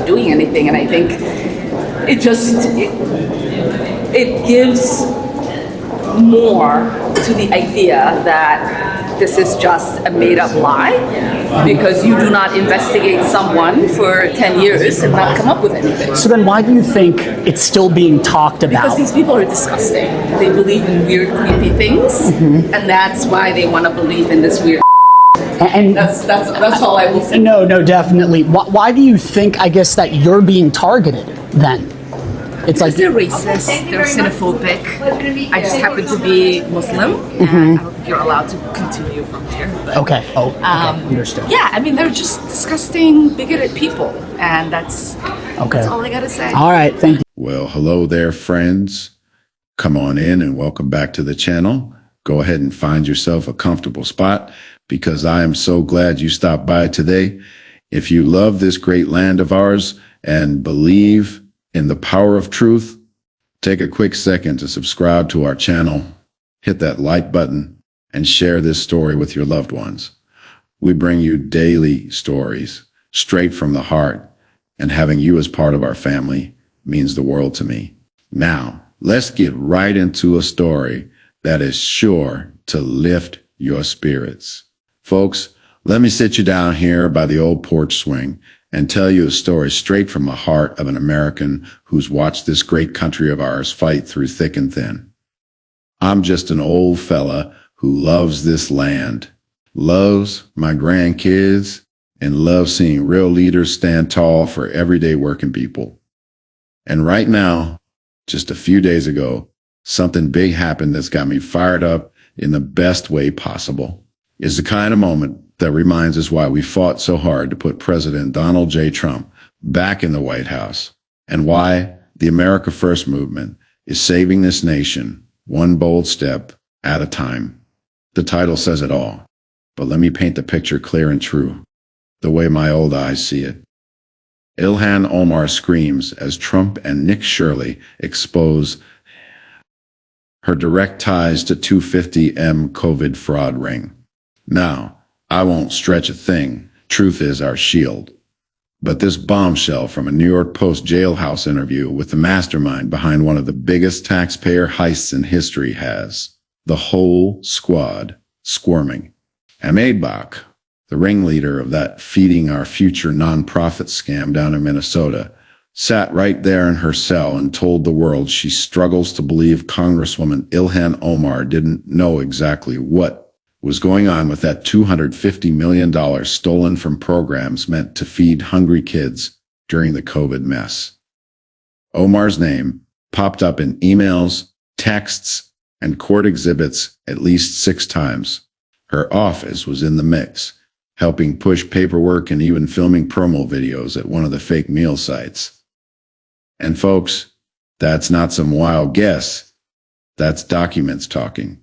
doing anything. And I think it gives more to the idea that this is just a made-up lie, because you do not investigate someone for 10 years and not come up with anything. So then why do you think it's still being talked about? Because these people are disgusting. They believe in weird, creepy things, and that's why they want to believe in this weird. And that's all I will say. No, definitely. Why do you think, I guess, that you're being targeted then? It's like they're racist, they're xenophobic. I just happen to be Muslim, and I don't think you're allowed to continue from there. But, okay. Understood. Yeah, I mean, they're just disgusting, bigoted people, and that's all I gotta say. All right, thank you. Well, hello there, friends. Come on in and welcome back to the channel. Go ahead and find yourself a comfortable spot, because I am so glad you stopped by today. If you love this great land of ours and believe in the power of truth, take a quick second to subscribe to our channel, hit that like button, and share this story with your loved ones. We bring you daily stories straight from the heart, and having you as part of our family means the world to me. Now, let's get right into a story that is sure to lift your spirits. Folks, let me sit you down here by the old porch swing and tell you a story straight from the heart of an American who's watched this great country of ours fight through thick and thin. I'm just an old fella who loves this land, loves my grandkids, and loves seeing real leaders stand tall for everyday working people. And right now, just a few days ago, something big happened that's got me fired up in the best way possible. It's the kind of moment that reminds us why we fought so hard to put President Donald J. Trump back in the White House, and why the America First movement is saving this nation one bold step at a time. The title says it all, but let me paint the picture clear and true, the way my old eyes see it. Ilhan Omar screams as Trump and Nick Shirley expose her direct ties to 250M COVID fraud ring. Now, I won't stretch a thing. Truth is our shield. But this bombshell from a New York Post jailhouse interview with the mastermind behind one of the biggest taxpayer heists in history has the whole squad squirming. Bach, the ringleader of that Feeding Our Future nonprofit scam down in Minnesota, sat right there in her cell and told the world she struggles to believe Congresswoman Ilhan Omar didn't know exactly what was going on with that $250 million stolen from programs meant to feed hungry kids during the COVID mess. Omar's name popped up in emails, texts, and court exhibits at least 6 times. Her office was in the mix, helping push paperwork and even filming promo videos at one of the fake meal sites. And folks, that's not some wild guess. That's documents talking.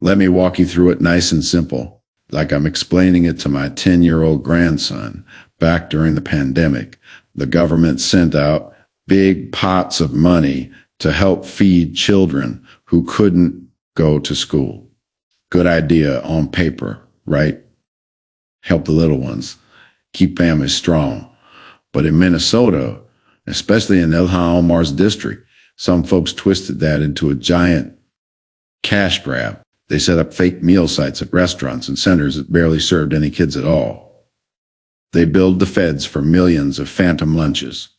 Let me walk you through it nice and simple, like I'm explaining it to my 10-year-old grandson. Back during the pandemic, the government sent out big pots of money to help feed children who couldn't go to school. Good idea on paper, right? Help the little ones, keep families strong. But in Minnesota, especially in Ilhan Omar's district, some folks twisted that into a giant cash grab. They set up fake meal sites at restaurants and centers that barely served any kids at all. They billed the feds for millions of phantom lunches.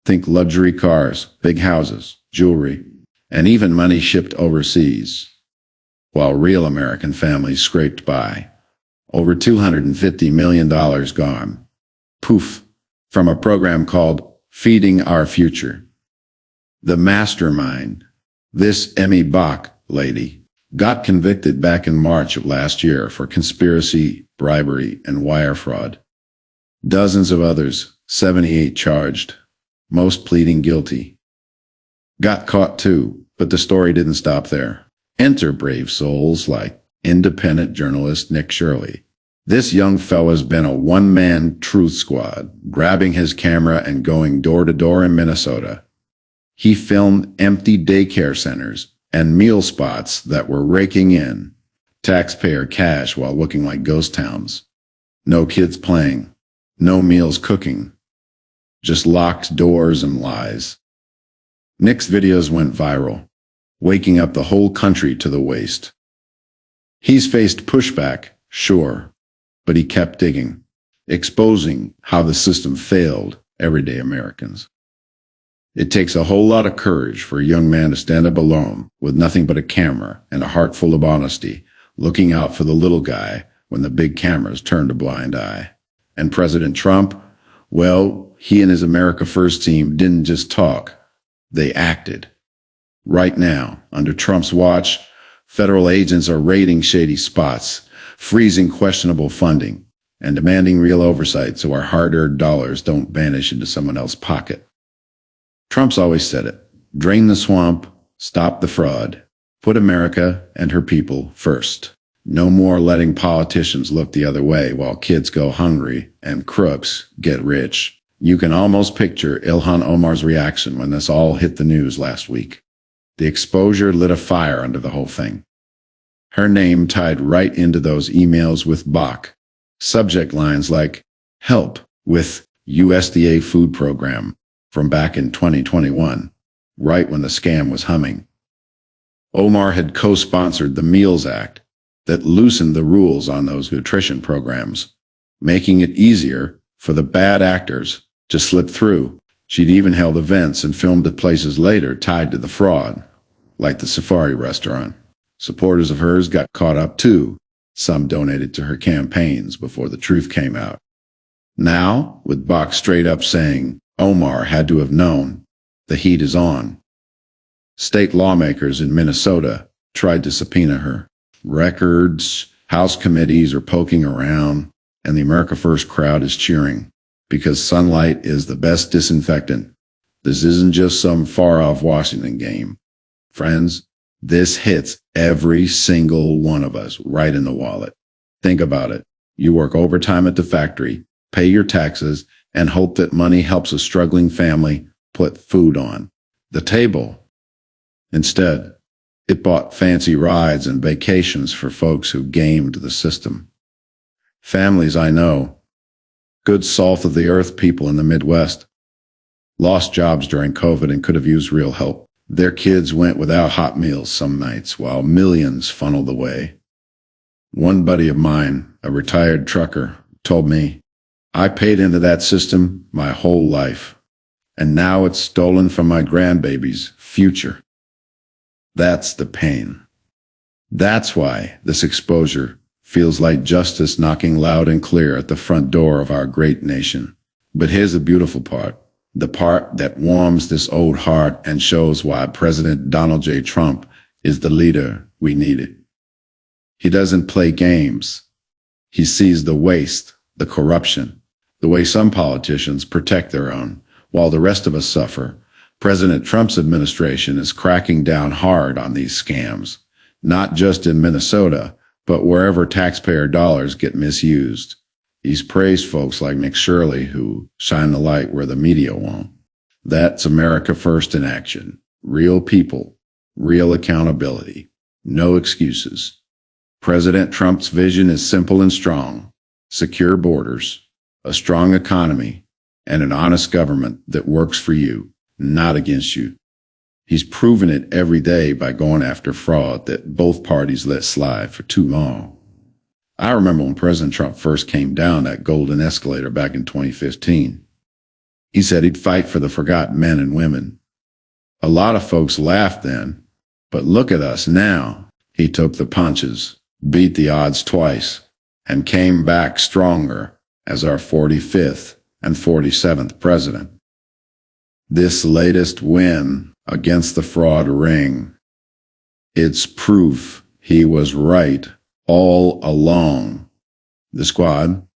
Think luxury cars, big houses, jewelry, and even money shipped overseas, while real American families scraped by. Over $250 million gone. Poof, from a program called Feeding Our Future. The mastermind, this Bach lady, got convicted back in March of last year for conspiracy, bribery, and wire fraud. Dozens of others, 78 charged, most pleading guilty. Got caught too, but the story didn't stop there. Enter brave souls like independent journalist Nick Shirley. This young fella's been a one-man truth squad, grabbing his camera and going door to door in Minnesota. He filmed empty daycare centers and meal spots that were raking in taxpayer cash while looking like ghost towns. No kids playing, no meals cooking, just locked doors and lies. Nick's videos went viral, waking up the whole country to the waste. He's faced pushback, sure, but he kept digging, exposing how the system failed everyday Americans. It takes a whole lot of courage for a young man to stand up alone with nothing but a camera and a heart full of honesty, looking out for the little guy when the big cameras turned a blind eye. And President Trump, well, he and his America First team didn't just talk, they acted. Right now, under Trump's watch, federal agents are raiding shady spots, freezing questionable funding, and demanding real oversight so our hard-earned dollars don't vanish into someone else's pocket. Trump's always said it. Drain the swamp, stop the fraud, put America and her people first. No more letting politicians look the other way while kids go hungry and crooks get rich. You can almost picture Ilhan Omar's reaction when this all hit the news last week. The exposure lit a fire under the whole thing. Her name tied right into those emails with Bach. Subject lines like, help with USDA food program from back in 2021, right when the scam was humming. Omar had co-sponsored the Meals Act that loosened the rules on those nutrition programs, making it easier for the bad actors to slip through. She'd even held events and filmed at places later tied to the fraud, like the Safari restaurant. Supporters of hers got caught up too. Some donated to her campaigns before the truth came out. Now, with Bach straight up saying Omar had to have known, the heat is on. State lawmakers in Minnesota tried to subpoena her. Records, House committees are poking around, and the America First crowd is cheering because sunlight is the best disinfectant. This isn't just some far-off Washington game. Friends, this hits every single one of us right in the wallet. Think about it. You work overtime at the factory, pay your taxes, and hope that money helps a struggling family put food on the table. Instead, it bought fancy rides and vacations for folks who gamed the system. Families I know, good salt of the earth people in the Midwest, lost jobs during COVID and could have used real help. Their kids went without hot meals some nights while millions funneled away. One buddy of mine, a retired trucker, told me, I paid into that system my whole life, and now it's stolen from my grandbaby's future. That's the pain. That's why this exposure feels like justice knocking loud and clear at the front door of our great nation. But here's the beautiful part. The part that warms this old heart and shows why President Donald J. Trump is the leader we needed. He doesn't play games. He sees the waste, the corruption, the way some politicians protect their own, while the rest of us suffer. President Trump's administration is cracking down hard on these scams, not just in Minnesota, but wherever taxpayer dollars get misused. He's praised folks like Nick Shirley who shine the light where the media won't. That's America First in action. Real people, real accountability, no excuses. President Trump's vision is simple and strong. Secure borders, a strong economy, and an honest government that works for you, not against you. He's proven it every day by going after fraud that both parties let slide for too long. I remember when President Trump first came down that golden escalator back in 2015. He said he'd fight for the forgotten men and women. A lot of folks laughed then, but look at us now. He took the punches, beat the odds twice, and came back stronger as our 45th and 47th president. This latest win against the fraud ring, it's proof he was right all along. The squad,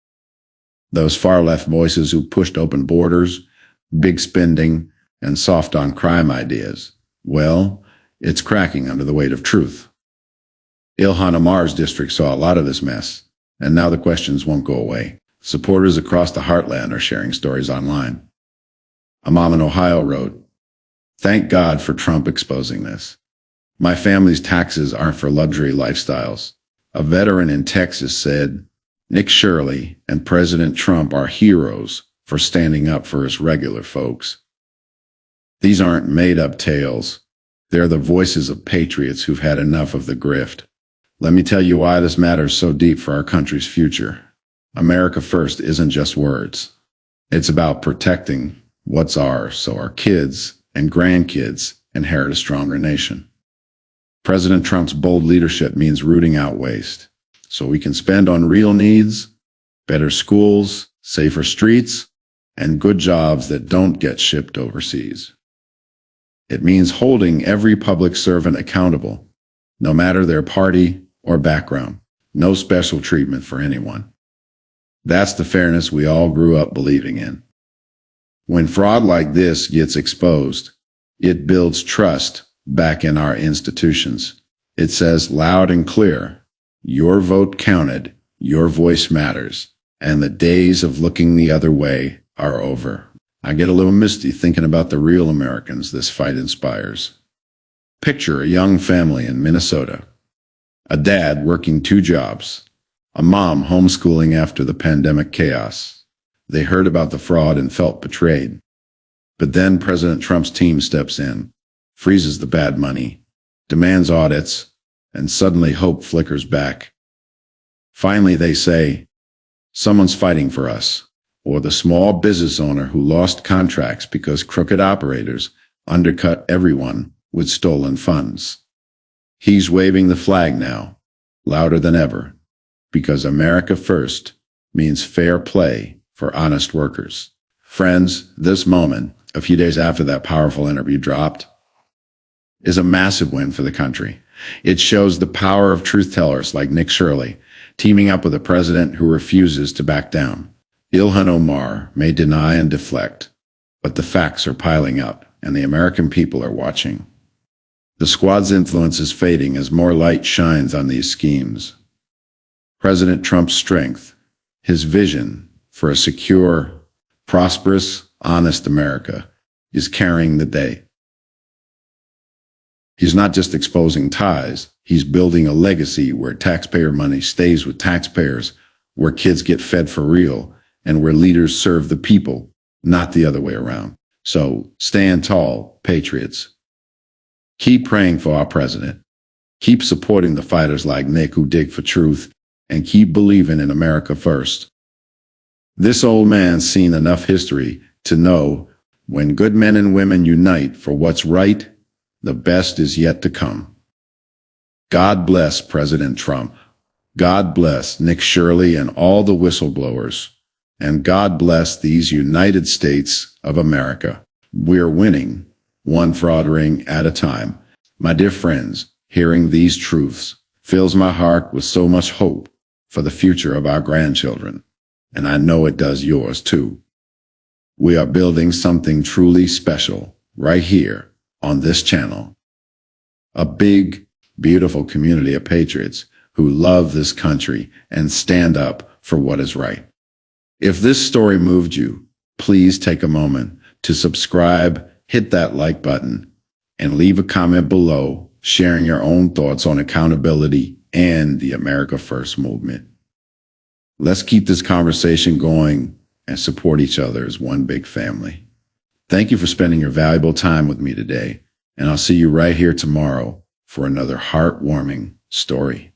those far-left voices who pushed open borders, big spending, and soft on crime ideas, well, it's cracking under the weight of truth. Ilhan Omar's district saw a lot of this mess, and now the questions won't go away. Supporters across the heartland are sharing stories online. A mom in Ohio wrote, "Thank God for Trump exposing this. My family's taxes aren't for luxury lifestyles." A veteran in Texas said, "Nick Shirley and President Trump are heroes for standing up for us regular folks. These aren't made-up tales. They're the voices of patriots who've had enough of the grift. Let me tell you why this matters so deep for our country's future. America First isn't just words. It's about protecting what's ours so our kids and grandkids inherit a stronger nation. President Trump's bold leadership means rooting out waste, so we can spend on real needs, better schools, safer streets, and good jobs that don't get shipped overseas. It means holding every public servant accountable, no matter their party or background. No special treatment for anyone. That's the fairness we all grew up believing in. When fraud like this gets exposed, it builds trust back in our institutions. It says loud and clear, your vote counted, your voice matters, and the days of looking the other way are over. I get a little misty thinking about the real Americans this fight inspires. Picture a young family in Minnesota. A dad working 2 jobs. A mom homeschooling after the pandemic chaos. They heard about the fraud and felt betrayed. But then President Trump's team steps in, freezes the bad money, demands audits, and suddenly hope flickers back. Finally, they say, someone's fighting for us. Or the small business owner who lost contracts because crooked operators undercut everyone with stolen funds. He's waving the flag now, louder than ever, because America First means fair play for honest workers. Friends, this moment, a few days after that powerful interview dropped, is a massive win for the country. It shows the power of truth tellers like Nick Shirley, teaming up with a president who refuses to back down. Ilhan Omar may deny and deflect, but the facts are piling up, and the American people are watching. The squad's influence is fading as more light shines on these schemes. President Trump's strength, his vision for a secure, prosperous, honest America, is carrying the day. He's not just exposing ties, he's building a legacy where taxpayer money stays with taxpayers, where kids get fed for real, and where leaders serve the people, not the other way around. So stand tall, patriots. Keep praying for our president. Keep supporting the fighters like Nick who dig for truth, and keep believing in America first. This old man's seen enough history to know when good men and women unite for what's right, the best is yet to come. God bless President Trump. God bless Nick Shirley and all the whistleblowers. And God bless these United States of America. We're winning, one fraud ring at a time. My dear friends, hearing these truths fills my heart with so much hope for the future of our grandchildren. And I know it does yours too. We are building something truly special right here on this channel. A big, beautiful community of patriots who love this country and stand up for what is right. If this story moved you, please take a moment to subscribe, hit that like button, and leave a comment below sharing your own thoughts on accountability and the America First movement. Let's keep this conversation going and support each other as one big family. Thank you for spending your valuable time with me today, and I'll see you right here tomorrow for another heartwarming story.